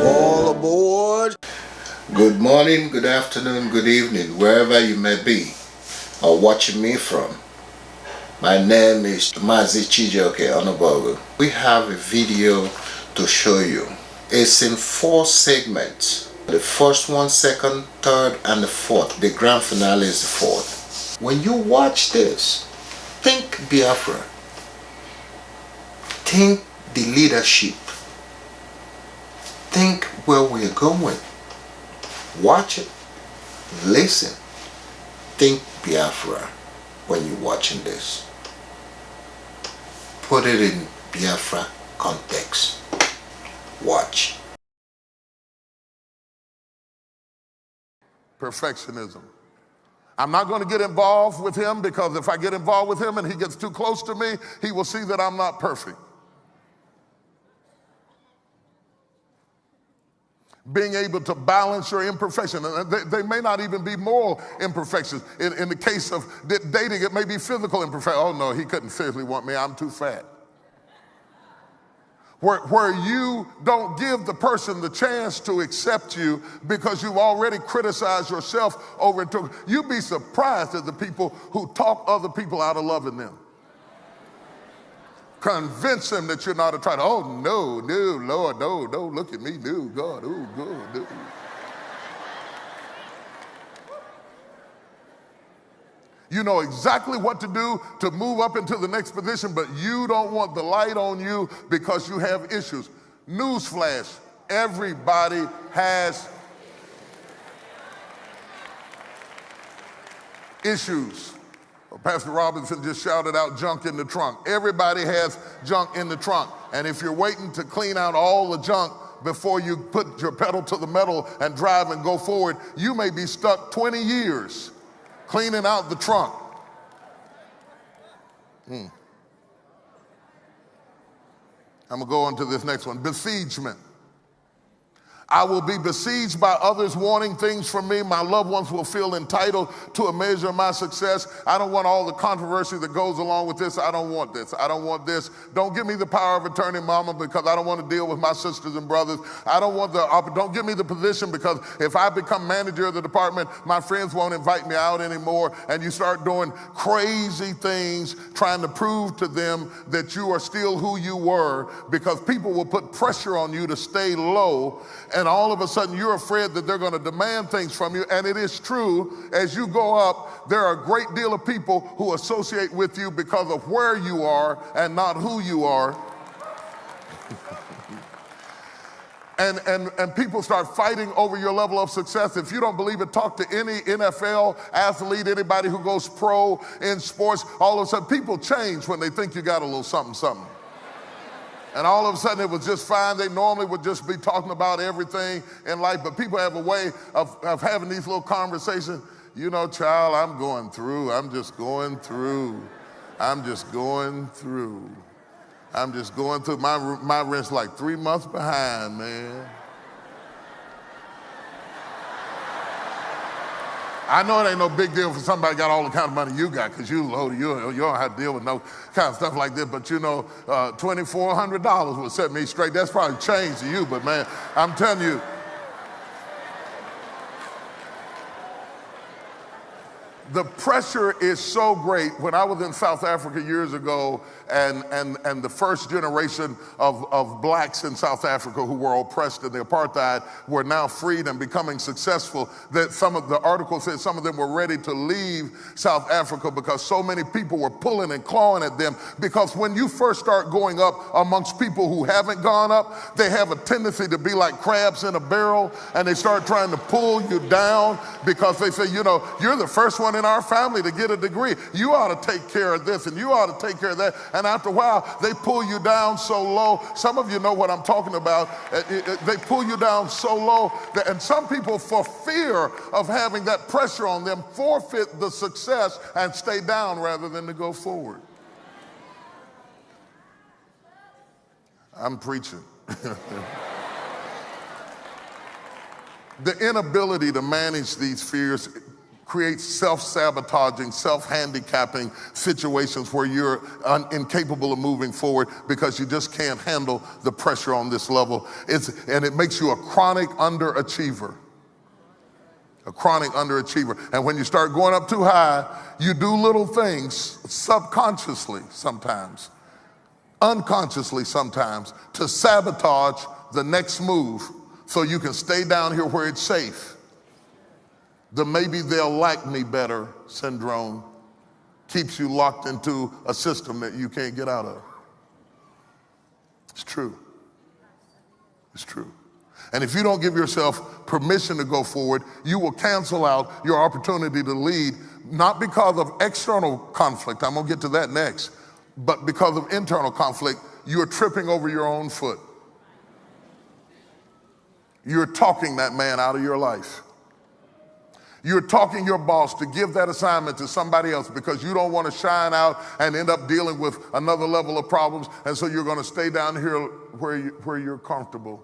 All aboard. Good morning, good afternoon, good evening, wherever you may be or watching me from. My name is Mazi Chijoke Onobogu. We have a video to show you. It's in 4 segments. The first one, second, third, and the fourth. The grand finale is the fourth. When you watch this, think Biafra. Think the leadership. Think where we're going. Watch it. Listen. Think Biafra when you're watching this. Put it in Biafra context. Watch. Perfectionism. I'm not going to get involved with him because if I get involved with him and he gets too close to me, he will see that I'm not perfect. Being able to balance your imperfection. They may not even be moral imperfections. In the case of dating, it may be physical imperfection. Oh no, he couldn't physically want me, I'm too fat. Where you don't give the person the chance to accept you because you've already criticized yourself over and through. You'd be surprised at the people who talk other people out of loving them. Convince them that you're not a traitor. Oh, no, Lord, no, don't look at me, no, God, oh, God, no. You know exactly what to do to move up into the next position, but you don't want the light on you because you have issues. Newsflash, everybody has issues. Pastor Robinson just shouted out junk in the trunk. Everybody has junk in the trunk. And if you're waiting to clean out all the junk before you put your pedal to the metal and drive and go forward, you may be stuck 20 years cleaning out the trunk. I'm gonna go on to this next one, besiegement. I will be besieged by others wanting things from me. My loved ones will feel entitled to a measure of my success. I don't want all the controversy that goes along with this. I don't want this. I don't want this. Don't give me the power of attorney, mama, because I don't want to deal with my sisters and brothers. I don't want don't give me the position because if I become manager of the department, my friends won't invite me out anymore. And you start doing crazy things, trying to prove to them that you are still who you were because people will put pressure on you to stay low. And all of a sudden you're afraid that they're going to demand things from you. And it is true, as you go up, there are a great deal of people who associate with you because of where you are and not who you are. And people start fighting over your level of success. If you don't believe it, talk to any NFL athlete, anybody who goes pro in sports. All of a sudden people change when they think you got a little something, something. And all of a sudden it was just fine. They normally would just be talking about everything in life, but people have a way of having these little conversations. You know, child, I'm going through. I'm just going through. I'm just going through. I'm just going through. My rent's like 3 months behind, man. I know it ain't no big deal for somebody got all the kind of money you got because you loaded. You don't have to deal with no kind of stuff like this. But you know, $2,400 would set me straight. That's probably change to you, but man, I'm telling you, the pressure is so great. When I was in South Africa years ago, and the first generation of blacks in South Africa who were oppressed in the apartheid were now freed and becoming successful, that some of the article said some of them were ready to leave South Africa because so many people were pulling and clawing at them. Because when you first start going up amongst people who haven't gone up, they have a tendency to be like crabs in a barrel, and they start trying to pull you down because they say, you know, you're the first one in in our family to get a degree. You ought to take care of this and you ought to take care of that. And after a while, they pull you down so low. Some of you know what I'm talking about. They pull you down so low and some people, for fear of having that pressure on them, forfeit the success and stay down rather than to go forward. I'm preaching. The inability to manage these fears creates self-sabotaging, self-handicapping situations where you're incapable of moving forward because you just can't handle the pressure on this level. And it makes you a chronic underachiever. A chronic underachiever. And when you start going up too high, you do little things subconsciously sometimes, unconsciously sometimes, to sabotage the next move so you can stay down here where it's safe. The maybe they'll like me better syndrome keeps you locked into a system that you can't get out of. It's true. It's true. And if you don't give yourself permission to go forward, you will cancel out your opportunity to lead, not because of external conflict, I'm gonna get to that next, but because of internal conflict. You're tripping over your own foot. You're talking that man out of your life. You're talking your boss to give that assignment to somebody else because you don't want to shine out and end up dealing with another level of problems. And so you're going to stay down here where you're comfortable,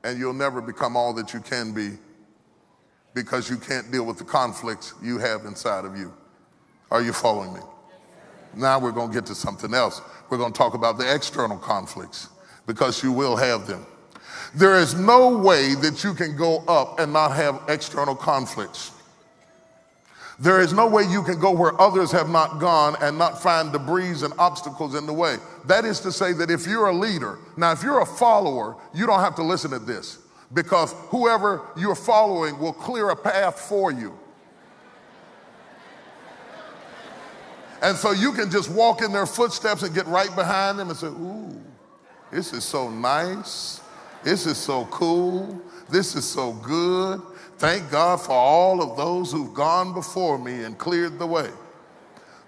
and you'll never become all that you can be because you can't deal with the conflicts you have inside of you. Are you following me? Now we're going to get to something else. We're going to talk about the external conflicts because you will have them. There is no way that you can go up and not have external conflicts. There is no way you can go where others have not gone and not find debris and obstacles in the way. That is to say that if you're a leader, now if you're a follower, you don't have to listen to this because whoever you're following will clear a path for you. And so you can just walk in their footsteps and get right behind them and say, ooh, this is so nice. This is so cool. This is so good. Thank God for all of those who've gone before me and cleared the way.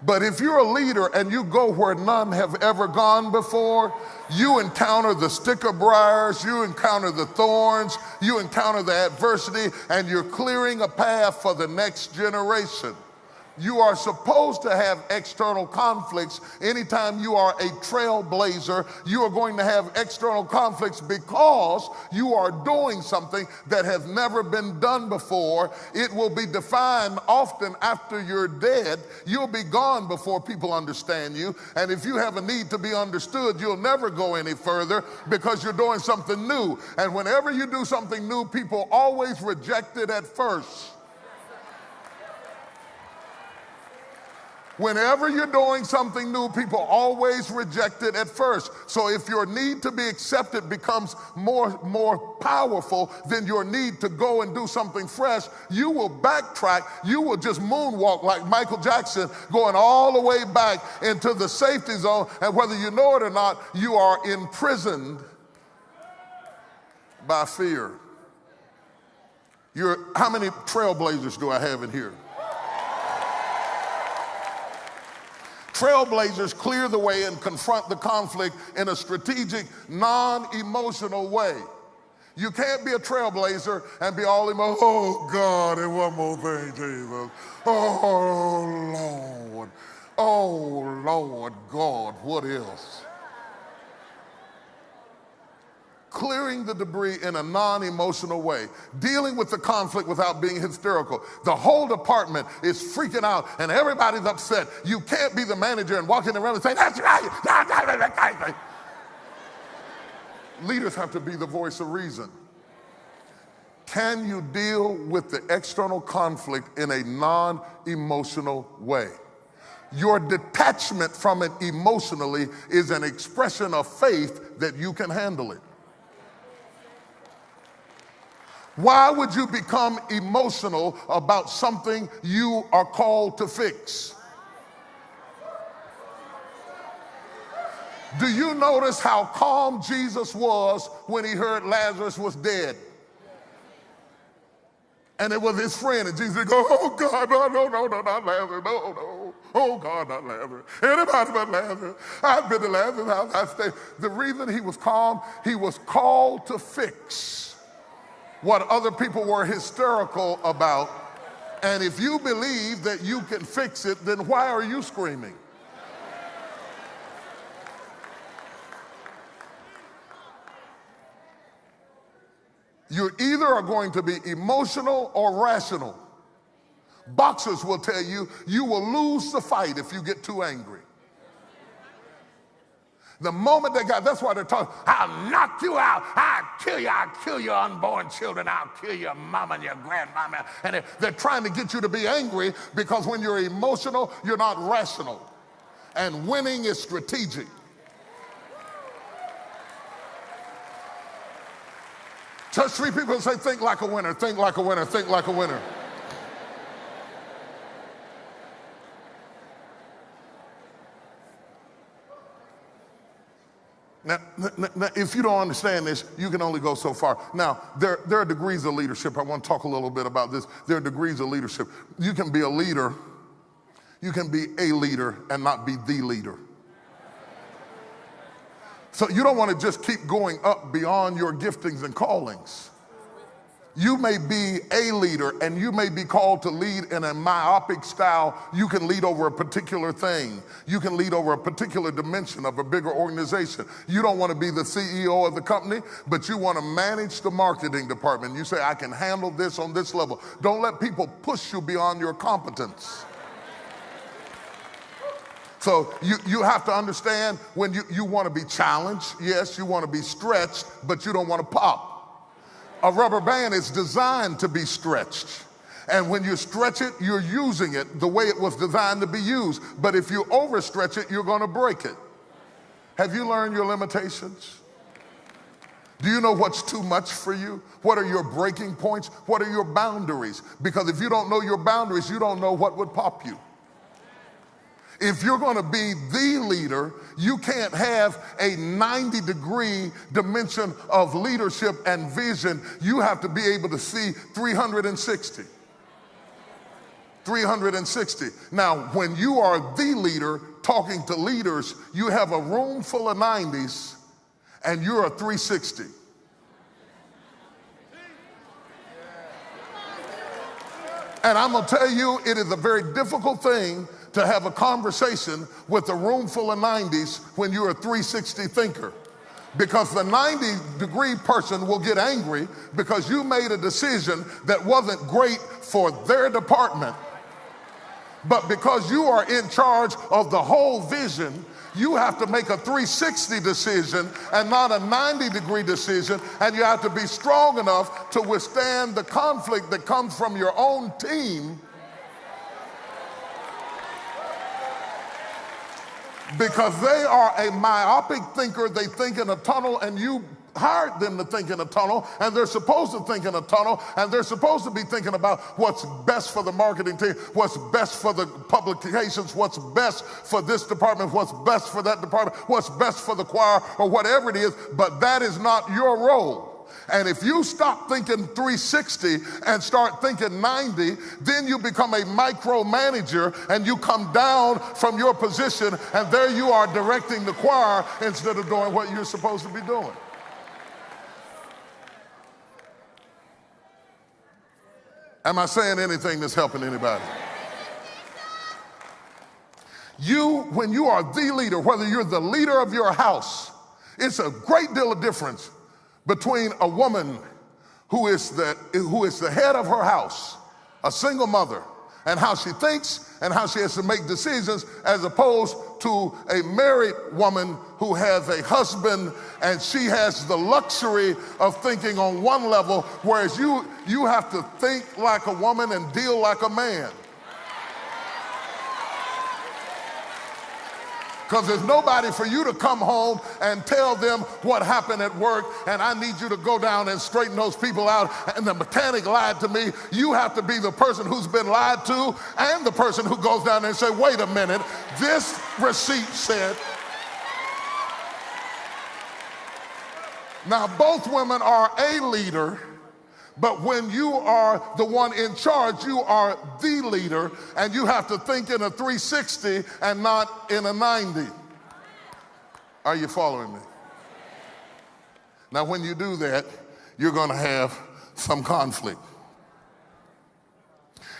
But if you're a leader and you go where none have ever gone before, you encounter the sticker briars, you encounter the thorns, you encounter the adversity, and you're clearing a path for the next generation. You are supposed to have external conflicts. Anytime you are a trailblazer, you are going to have external conflicts because you are doing something that has never been done before. It will be defined often after you're dead. You'll be gone before people understand you. And if you have a need to be understood, you'll never go any further because you're doing something new. And whenever you do something new, people always reject it at first. Whenever you're doing something new, people always reject it at first. So if your need to be accepted becomes more powerful than your need to go and do something fresh, you will backtrack. You will just moonwalk like Michael Jackson, going all the way back into the safety zone. And whether you know it or not, you are imprisoned by fear. How many trailblazers do I have in here? Trailblazers clear the way and confront the conflict in a strategic, non-emotional way. You can't be a trailblazer and be all emotional. Oh, God, and one more thing, Jesus. Oh, Lord. Oh, Lord God, what else? Clearing the debris in a non-emotional way, dealing with the conflict without being hysterical. The whole department is freaking out and everybody's upset. You can't be the manager and walk in the room and say, that's right. Leaders have to be the voice of reason. Can you deal with the external conflict in a non-emotional way? Your detachment from it emotionally is an expression of faith that you can handle it. Why would you become emotional about something you are called to fix? Do you notice how calm Jesus was when he heard Lazarus was dead? And it was his friend, and Jesus would go, oh God, no, not Lazarus, no. Oh God, not Lazarus. Anybody but Lazarus. I've been to Lazarus' house, I stayed. The reason he was calm, he was called to fix what other people were hysterical about. And if you believe that you can fix it, then why are you screaming? You either are going to be emotional or rational. Boxers will tell you, you will lose the fight if you get too angry. The moment they got, that's why they're talking, I'll knock you out, I'll kill your unborn children, I'll kill your mama and your grandmama. And they're trying to get you to be angry because when you're emotional, you're not rational. And winning is strategic. Touch three people and say, think like a winner, think like a winner, think like a winner. Now, if you don't understand this, you can only go so far. Now, there are degrees of leadership. I want to talk a little bit about this. There are degrees of leadership. You can be a leader, you can be a leader and not be the leader. So you don't want to just keep going up beyond your giftings and callings. You may be a leader and you may be called to lead in a myopic style. You can lead over a particular thing. You can lead over a particular dimension of a bigger organization. You don't want to be the CEO of the company, but you want to manage the marketing department. You say, I can handle this on this level. Don't let people push you beyond your competence. So you have to understand when you want to be challenged. Yes, you want to be stretched, but you don't want to pop. A rubber band is designed to be stretched. And when you stretch it, you're using it the way it was designed to be used. But if you overstretch it, you're going to break it. Have you learned your limitations? Do you know what's too much for you? What are your breaking points? What are your boundaries? Because if you don't know your boundaries, you don't know what would pop you. If you're going to be the leader, you can't have a 90-degree dimension of leadership and vision. You have to be able to see 360. 360. Now, when you are the leader talking to leaders, you have a room full of 90s and you're a 360. And I'm going to tell you, it is a very difficult thing to have a conversation with a room full of 90s when you're a 360 thinker. Because the 90-degree person will get angry because you made a decision that wasn't great for their department. But because you are in charge of the whole vision, you have to make a 360 decision and not a 90-degree decision, and you have to be strong enough to withstand the conflict that comes from your own team. Because they are a myopic thinker, they think in a tunnel, and you hired them to think in a tunnel, and they're supposed to think in a tunnel, and they're supposed to be thinking about what's best for the marketing team, what's best for the publications, what's best for this department, what's best for that department, what's best for the choir, or whatever it is, but that is not your role. And if you stop thinking 360 and start thinking 90, then you become a micromanager and you come down from your position, and there you are directing the choir instead of doing what you're supposed to be doing. Am I saying anything that's helping anybody? When you are the leader, whether you're the leader of your house, it's a great deal of difference between a woman who is the head of her house, a single mother, and how she thinks and how she has to make decisions, as opposed to a married woman who has a husband and she has the luxury of thinking on one level, whereas you have to think like a woman and deal like a man. Because there's nobody for you to come home and tell them what happened at work, and I need you to go down and straighten those people out, and the mechanic lied to me. You have to be the person who's been lied to and the person who goes down there and say, wait a minute, this receipt said. Now, both women are a leader, But when you are the one in charge, you are the leader, and you have to think in a 360 and not in a 90. Are you following me? Now, when you do that, you're going to have some conflict.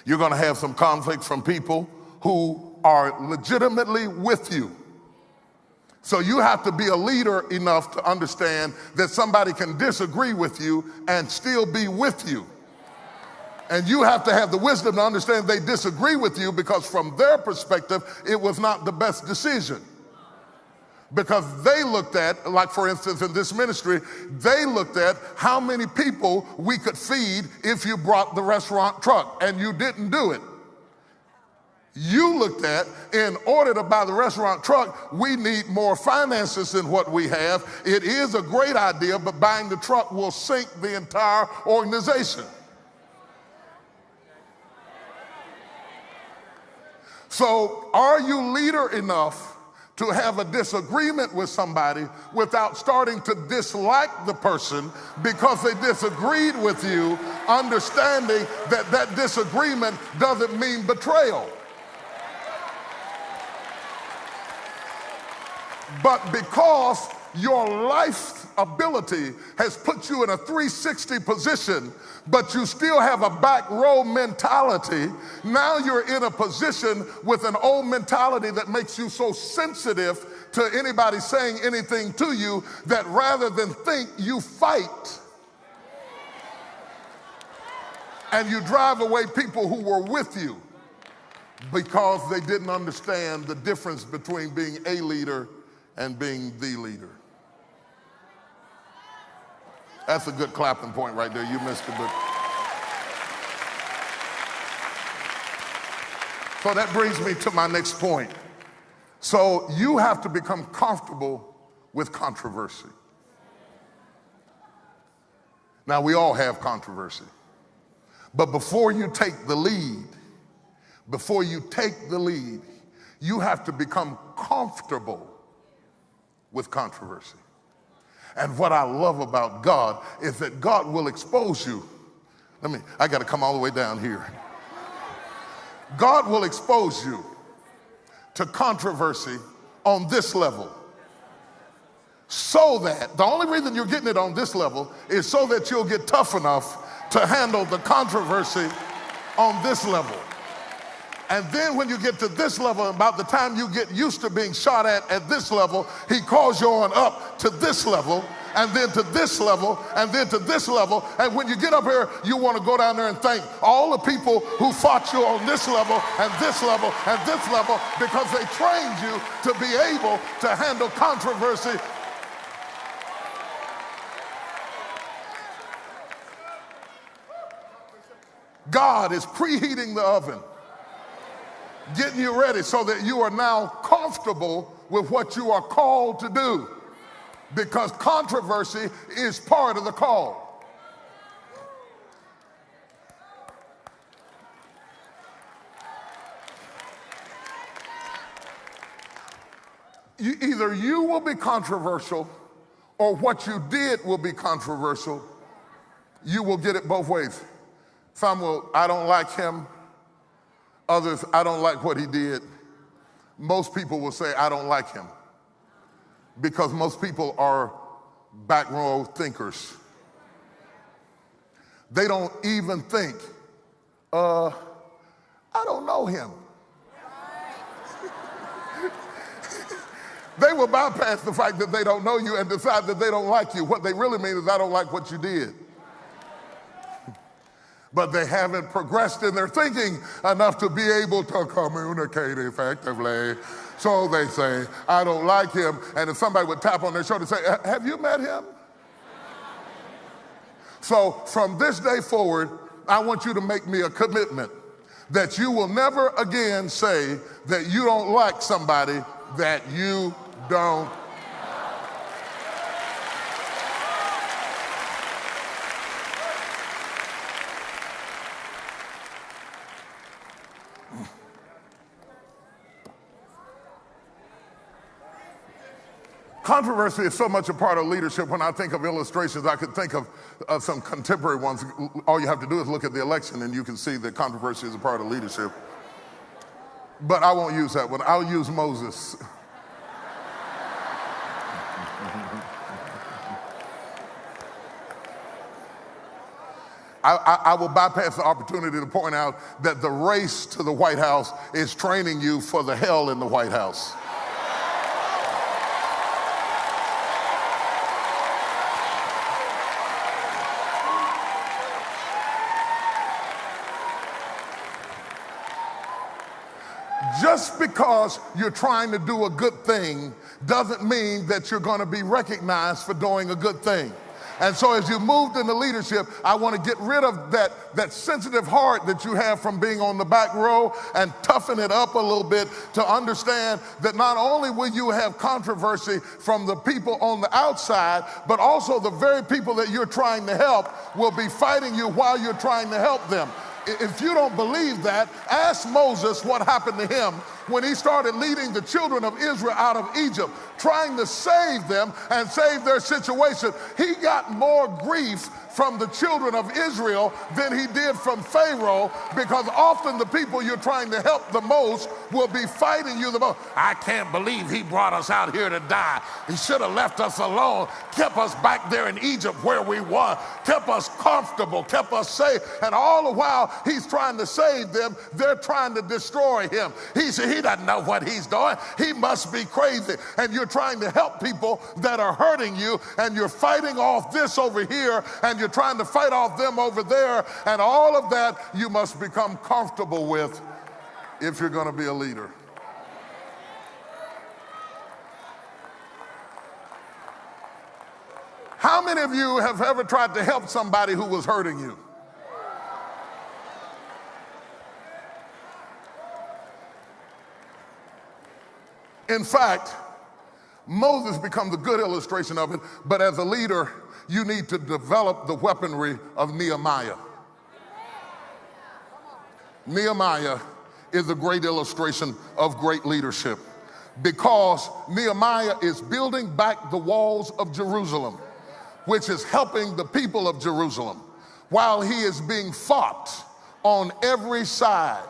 You're going to have some conflict from people who are legitimately with you. So you have to be a leader enough to understand that somebody can disagree with you and still be with you. And you have to have the wisdom to understand they disagree with you because from their perspective, it was not the best decision. Because they looked at, like for instance in this ministry, they looked at how many people we could feed if you brought the restaurant truck, and you didn't do it. You looked at, in order to buy the restaurant truck, we need more finances than what we have. It is a great idea, but buying the truck will sink the entire organization. So are you leader enough to have a disagreement with somebody without starting to dislike the person because they disagreed with you, understanding that that disagreement doesn't mean betrayal? But because your life ability has put you in a 360 position, but you still have a back row mentality, now you're in a position with an old mentality that makes you so sensitive to anybody saying anything to you that rather than think, you fight. And you drive away people who were with you because they didn't understand the difference between being a leader and being the leader. That's a good clapping point right there. You missed it, but. So that brings me to my next point. So you have to become comfortable with controversy. Now, we all have controversy. But before you take the lead, you have to become comfortable with controversy. And what I love about God is that God will expose you. I got to come all the way down here. God will expose you to controversy on this level. So that, the only reason you're getting it on this level is so that you'll get tough enough to handle the controversy on this level. And then when you get to this level, about the time you get used to being shot at this level, he calls you on up to this level, and then to this level, and then to this level. And when you get up here, you want to go down there and thank all the people who fought you on this level, and this level, and this level, because they trained you to be able to handle controversy. God is preheating the oven, getting you ready so that you are now comfortable with what you are called to do, because controversy is part of the call. Either you will be controversial or what you did will be controversial. You will get it both ways. Some will, I don't like him. Others, I don't like what he did. Most people will say, I don't like him, because most people are back row thinkers. They don't even think, I don't know him. They will bypass the fact that they don't know you and decide that they don't like you. What they really mean is, I don't like what you did. But they haven't progressed in their thinking enough to be able to communicate effectively. So they say, I don't like him. And if somebody would tap on their shoulder and say, have you met him? So from this day forward, I want you to make me a commitment that you will never again say that you don't like somebody that you don't. Controversy is so much a part of leadership. When I think of illustrations, I could think of some contemporary ones. All you have to do is look at the election and you can see that controversy is a part of leadership. But I won't use that one. I'll use Moses. I will bypass the opportunity to point out that the race to the White House is training you for the hell in the White House. Just because you're trying to do a good thing doesn't mean that you're going to be recognized for doing a good thing. And so as you moved into leadership, I want to get rid of that sensitive heart that you have from being on the back row and toughen it up a little bit to understand that not only will you have controversy from the people on the outside, but also the very people that you're trying to help will be fighting you while you're trying to help them. If you don't believe that, ask Moses what happened to him when he started leading the children of Israel out of Egypt, trying to save them and save their situation. He got more grief from the children of Israel than he did from Pharaoh, because often the people you're trying to help the most will be fighting you the most. I can't believe he brought us out here to die. He should have left us alone, kept us back there in Egypt where we were, kept us comfortable, kept us safe. And all the while he's trying to save them, they're trying to destroy him. He doesn't know what he's doing. He must be crazy. And you're trying to help people that are hurting you, and you're fighting off this over here, and you're trying to fight off them over there, and all of that you must become comfortable with if you're going to be a leader. How many of you have ever tried to help somebody who was hurting you? In fact, Moses becomes a good illustration of it, but as a leader, you need to develop the weaponry of Nehemiah. Nehemiah is a great illustration of great leadership, because Nehemiah is building back the walls of Jerusalem, which is helping the people of Jerusalem, while he is being fought on every side.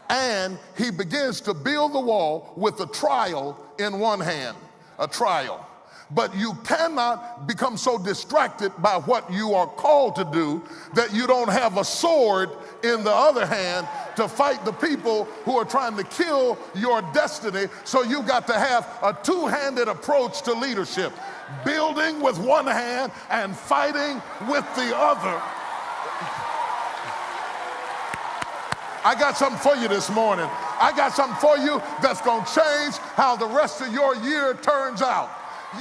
And he begins to build the wall with a trowel in one hand, a trowel. But you cannot become so distracted by what you are called to do that you don't have a sword in the other hand to fight the people who are trying to kill your destiny. So you've got to have a two-handed approach to leadership, building with one hand and fighting with the other. I got something for you this morning. I got something for you that's going to change how the rest of your year turns out.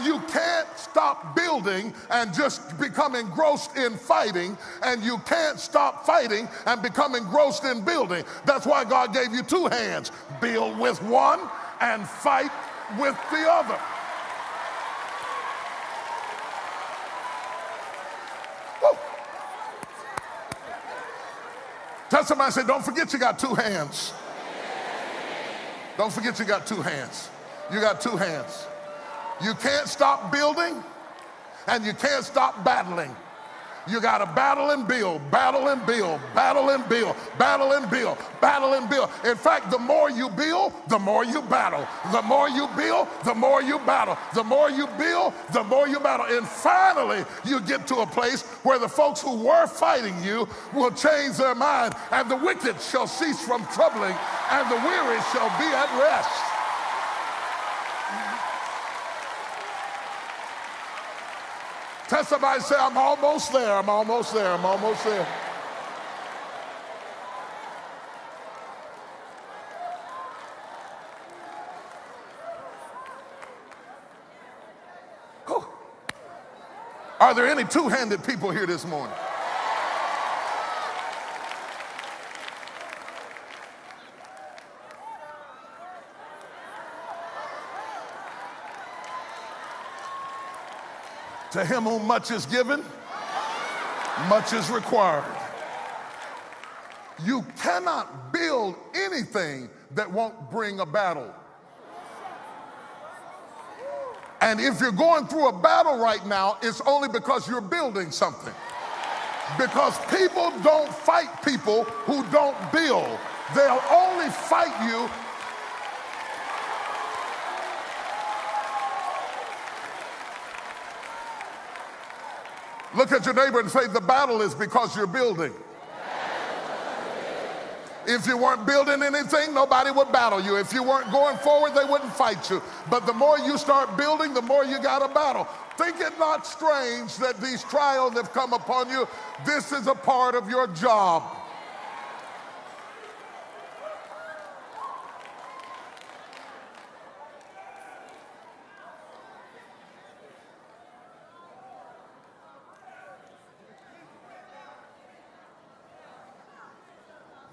You can't stop building and just become engrossed in fighting, and you can't stop fighting and become engrossed in building. That's why God gave you two hands. Build with one and fight with the other. Woo. Tell somebody, say, don't forget you got two hands. Don't forget you got two hands. You got two hands. You can't stop building, and you can't stop battling. You got to battle and build, battle and build, battle and build, battle and build, battle and build. In fact, the more you build, the more you battle. The more you build, the more you battle. The more you build, the more you battle. And finally, you get to a place where the folks who were fighting you will change their mind, and the wicked shall cease from troubling, and the weary shall be at rest. Tell somebody, say, I'm almost there, I'm almost there, I'm almost there. Whew. Are there any two-handed people here this morning? To him whom much is given, much is required. You cannot build anything that won't bring a battle. And if you're going through a battle right now, it's only because you're building something. Because people don't fight people who don't build. They'll only fight you. Look at your neighbor and say, the battle is because you're building. If you weren't building anything, nobody would battle you. If you weren't going forward, they wouldn't fight you. But the more you start building, the more you got to battle. Think it not strange that these trials have come upon you. This is a part of your job.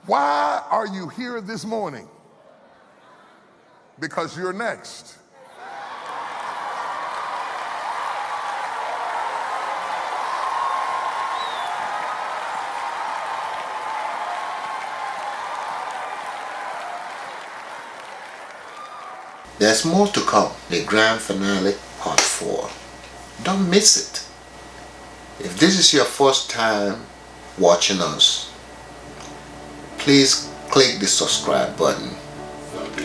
Why are you here this morning? Because you're next. There's more to come. The grand finale, part 4. Don't miss it. If this is your first time watching us, please click the subscribe button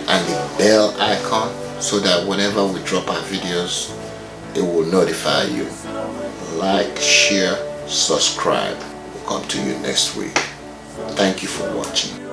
and the bell icon so that whenever we drop our videos, it will notify you. Like, share, subscribe. We'll come to you next week. Thank you for watching.